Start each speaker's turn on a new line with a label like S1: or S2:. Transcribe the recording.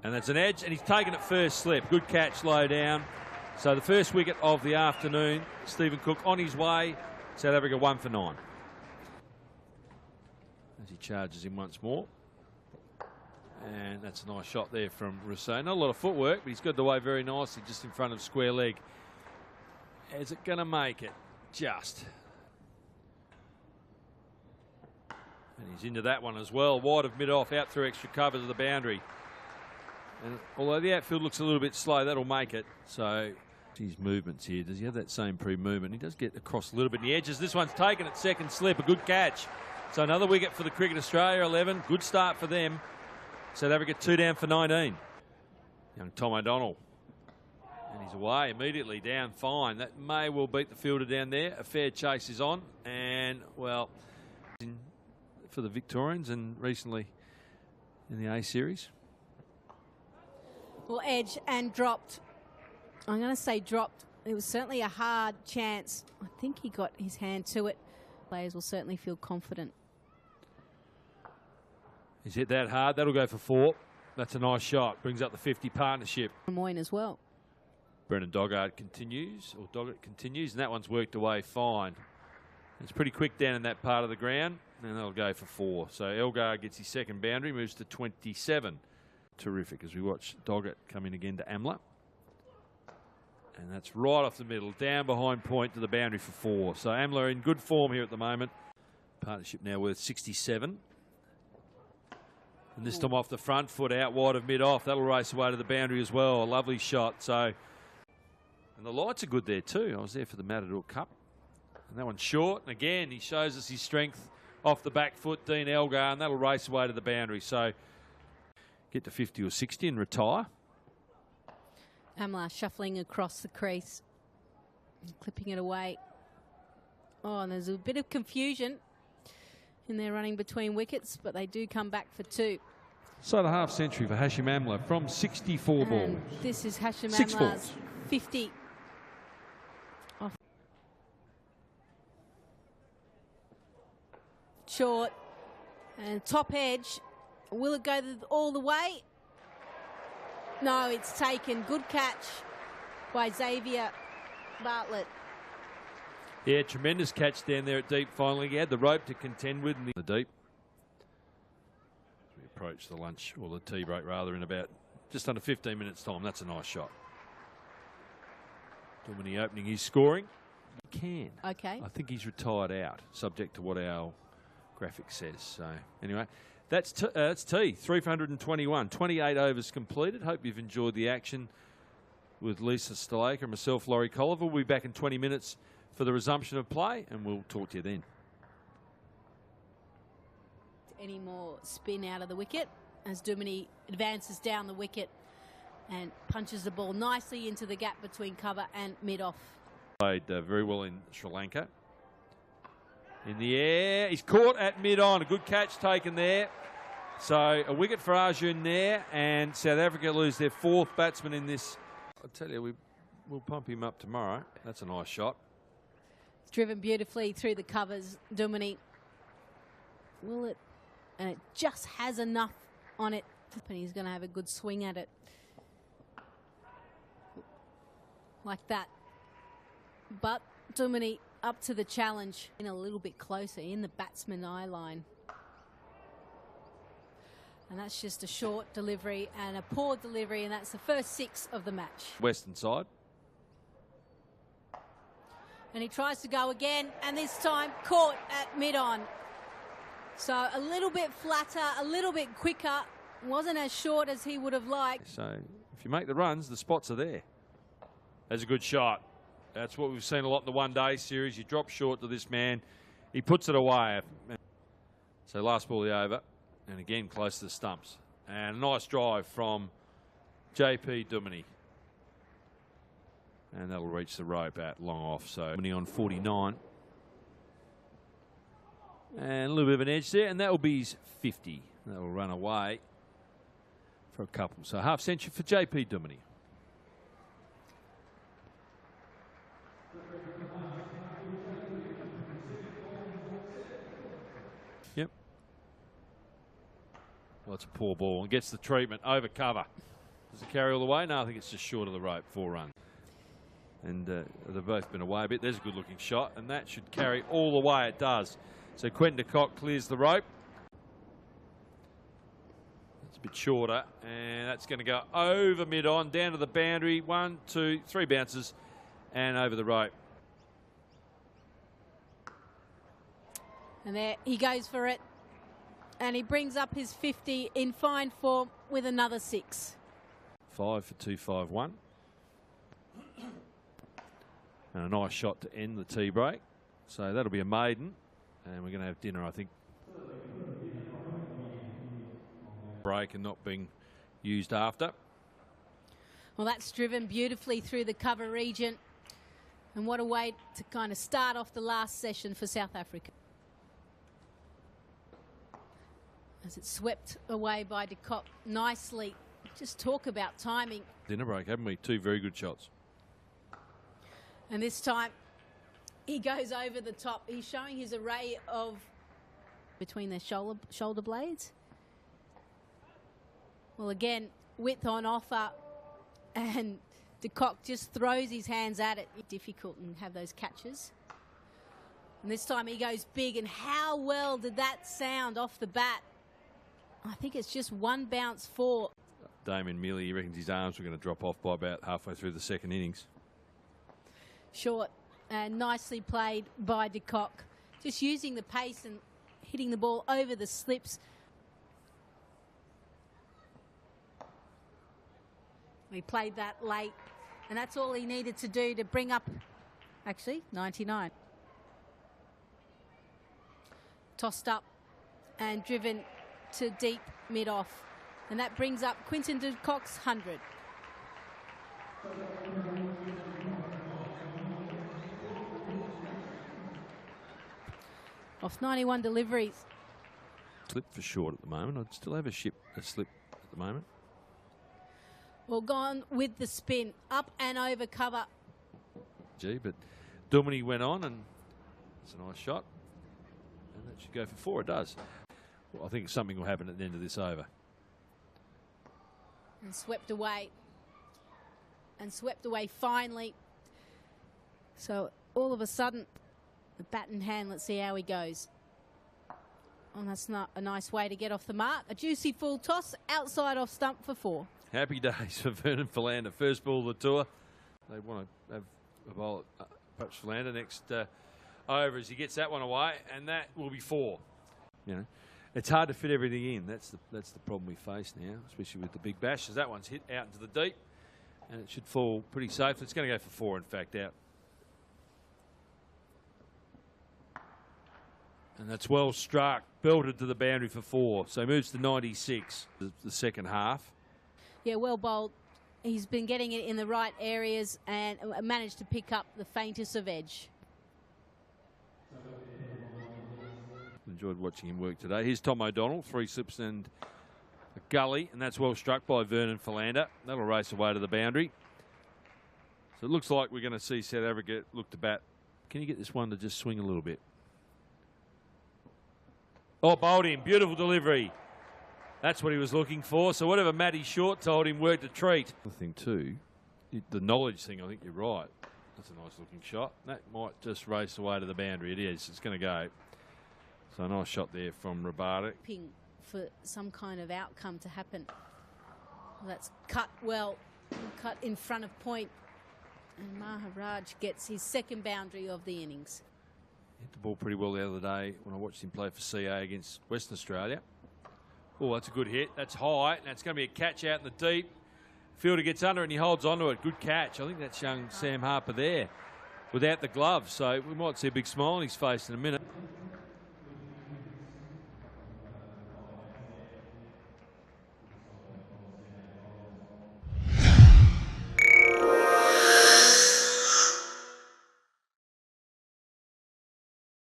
S1: And that's an edge, and he's taken it first slip. Good catch low down. So the first wicket of the afternoon, Stephen Cook on his way. South Africa 1 for 9. As he charges him once more. And that's a nice shot there from Rousseau. Not a lot of footwork, but he's got the way very nicely just in front of square leg. Is it going to make it? Just. And he's into that one as well. Wide of mid-off, out through extra cover to the boundary. And although the outfield looks a little bit slow, that'll make it. So his movements here. Does he have that same pre-movement? He does get across a little bit in the edges. This one's taken at second slip. A good catch. So another wicket for the Cricket Australia 11. Good start for them. South Africa 2 down for 19. Young Tom O'Donnell. And he's away immediately, down fine. That may well beat the fielder down there. A fair chase is on. And, well, for the Victorians and recently in the A series.
S2: Well, edge and dropped. I'm going to say dropped. It was certainly a hard chance. I think he got his hand to it. Players will certainly feel confident.
S1: He's hit that hard. That'll go for 4. That's a nice shot. Brings up the 50 partnership.
S2: Moyne as well.
S1: Brendan Doggart continues, and that one's worked away fine. It's pretty quick down in that part of the ground, and that'll go for 4. So Elgar gets his second boundary, moves to 27. Terrific as we watch Doggett come in again to Amla. And that's right off the middle, down behind point to the boundary for 4. So Amla in good form here at the moment. Partnership now worth 67. And this time off the front foot, out wide of mid-off. That'll race away to the boundary as well. A lovely shot. So, and the lights are good there too. I was there for the Matador Cup. And that one's short. And again, he shows us his strength off the back foot, Dean Elgar, and that'll race away to the boundary. So, get to 50 or 60 and retire.
S2: Amla shuffling across the crease, clipping it away. Oh, and there's a bit of confusion in their running between wickets, but they do come back for 2.
S1: So the half century for Hashim Amla from 64 balls.
S2: This is Hashim
S1: 6
S2: Amla's
S1: balls.
S2: 50. Off. Short and top edge. Will it go all the way? No, it's taken. Good catch by Xavier Bartlett.
S1: Yeah, tremendous catch down there at deep finally. He had the rope to contend with in the deep. As we approach the lunch, or the tea break rather, in about just under 15 minutes time. That's a nice shot. Duminy opening his scoring. He can.
S2: Okay.
S1: I think he's retired out, subject to what our graphic says. So anyway, that's tea. 321. 28 overs completed. Hope you've enjoyed the action with Lisa Stalaker and myself, Laurie Colliver. We'll be back in 20 minutes for the resumption of play, and we'll talk to you then.
S2: Any more spin out of the wicket as Duminy advances down the wicket and punches the ball nicely into the gap between cover and mid-off.
S1: Played very well in Sri Lanka. In the air, he's caught at mid-on. A good catch taken there. So a wicket for Arjun there, and South Africa lose their 4th batsman in this. I'll tell you, we'll pump him up tomorrow. That's a nice shot.
S2: Driven beautifully through the covers, Duminy. Will it? And it just has enough on it. And he's going to have a good swing at it. Like that. But Duminy up to the challenge. In a little bit closer in the batsman eye line. And that's just a short delivery and a poor delivery, and that's the first 6 of the match.
S1: Western side.
S2: And he tries to go again, and this time caught at mid-on. So a little bit flatter, a little bit quicker. Wasn't as short as he would have liked.
S1: So if you make the runs, the spots are there. That's a good shot. That's what we've seen a lot in the one-day series. You drop short to this man. He puts it away. So last ball of the over. And again, close to the stumps. And a nice drive from JP Duminy. And that'll reach the rope at long off. So Duminy on 49. And a little bit of an edge there. And that will be his 50. That will run away for a couple. So half century for JP Duminy. Yep. Well, it's a poor ball and gets the treatment over cover. Does it carry all the way? No, I think it's just short of the rope, 4 runs. And they've both been away a bit. There's a good looking shot, and that should carry all the way. It does. So Quinton de Kock clears the rope. It's a bit shorter, and that's going to go over mid-on, down to the boundary. 1, 2, 3 bounces, and over the rope.
S2: And there he goes for it. And he brings up his 50 in fine form with another 6.
S1: 5 for 251. And a nice shot to end the tea break. So that'll be a maiden. And we're going to have dinner, I think. Break and not being used after.
S2: Well, that's driven beautifully through the cover region. And what a way to kind of start off the last session for South Africa. As it's swept away by de Kock nicely. Just talk about timing.
S1: Dinner break, haven't we? 2 very good shots.
S2: And this time he goes over the top. He's showing his array of between their shoulder blades. Well, again, width on offer, and de Kock just throws his hands at it. It's difficult and have those catches. And this time he goes big, and how well did that sound off the bat? I think it's just 1 bounce for
S1: Damien Mealy. He reckons his arms were going to drop off by about halfway through the second innings.
S2: Short and nicely played by de Kock. Just using the pace and hitting the ball over the slips. He played that late, and that's all he needed to do to bring up, actually, 99. Tossed up and driven to deep mid-off. And that brings up Quinton de Kock's 100. Off 91 deliveries.
S1: Slip for short at the moment. I'd still have a slip at the moment.
S2: Well, gone with the spin. Up and over cover.
S1: Gee, but Duminy went on, and it's a nice shot. And that should go for 4. It does. Well, I think something will happen at the end of this over.
S2: And swept away. And swept away finally. So all of a sudden, the bat in hand, let's see how he goes. Oh, that's not a nice way to get off the mark. A juicy full toss outside off stump for 4.
S1: Happy days for Vernon Philander. First ball of the tour. They want to have a bowl at perhaps Philander next over as he gets that one away, and that will be 4. You know, it's hard to fit everything in. That's the problem we face now, especially with the big bash. As that one's hit out into the deep, and it should fall pretty safe. It's going to go for 4, in fact, out. And that's well struck, belted to the boundary for 4. So moves to 96, the second half.
S2: Yeah, well bowled. He's been getting it in the right areas and managed to pick up the faintest of edge.
S1: Enjoyed watching him work today. Here's Tom O'Donnell, 3 slips and a gully, and that's well struck by Vernon Philander. That'll race away to the boundary. So it looks like we're going to see South Africa look to bat. Can you get this one to just swing a little bit? Oh, bowled him. Beautiful delivery. That's what he was looking for. So whatever Matty Short told him worked a treat. The thing too, the knowledge thing, I think you're right. That's a nice looking shot. That might just race away to the boundary. It is. It's going to go. So a nice shot there from Rabada.
S2: For some kind of outcome to happen. That's cut well, cut in front of point. And Maharaj gets his second boundary of the innings.
S1: Hit the ball pretty well the other day when I watched him play for CA against Western Australia. Oh, that's a good hit. That's high. And it's going to be a catch out in the deep. Fielder gets under and he holds onto it. Good catch. I think that's young Sam Harper there without the glove. So we might see a big smile on his face in a minute.